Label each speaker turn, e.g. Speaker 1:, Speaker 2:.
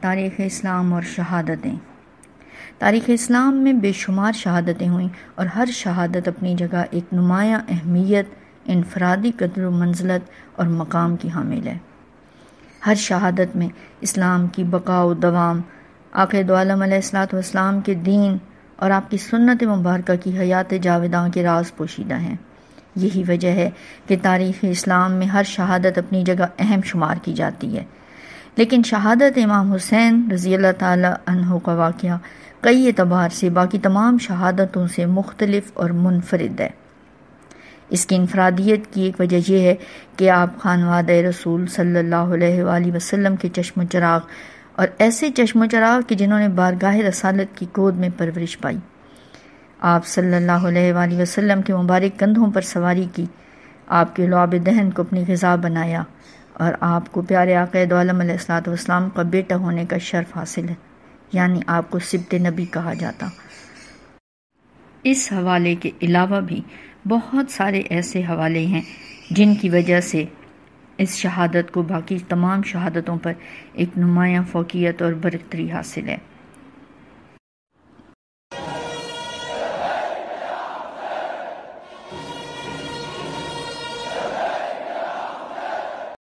Speaker 1: تاریخ اسلام اور شہادتیں۔ تاریخ اسلام میں بے شمار شہادتیں ہوئیں اور ہر شہادت اپنی جگہ ایک نمایاں اہمیت، انفرادی قدر و منزلت اور مقام کی حامل ہے۔ ہر شہادت میں اسلام کی بقا و دوام، آقا دو عالم علیہ الصلوۃ والسلام کے دین اور آپ کی سنت مبارکہ کی حیات جاوداں کے راز پوشیدہ ہیں۔ یہی وجہ ہے کہ تاریخ اسلام میں ہر شہادت اپنی جگہ اہم شمار کی جاتی ہے، لیکن شہادت امام حسین رضی اللہ تعالی عنہ کا واقعہ کئی اعتبار سے باقی تمام شہادتوں سے مختلف اور منفرد ہے۔ اس کی انفرادیت کی ایک وجہ یہ ہے کہ آپ خانوادہ رسول صلی اللہ علیہ وآلہ وسلم کے چشم و چراغ اور ایسے چشم و چراغ کہ جنہوں نے بارگاہ رسالت کی گود میں پرورش پائی۔ آپ صلی اللہ علیہ وآلہ وسلم کے مبارک کندھوں پر سواری کی، آپ کے لعاب دہن کو اپنی غذا بنایا اور آپ کو پیارے آقا دو عالم علیہ الصلوۃ والسلام کا بیٹا ہونے کا شرف حاصل ہے، یعنی آپ کو سبط نبی کہا جاتا۔ اس حوالے کے علاوہ بھی بہت سارے ایسے حوالے ہیں جن کی وجہ سے اس شہادت کو باقی تمام شہادتوں پر ایک نمایاں فوقیت اور برتری حاصل ہے۔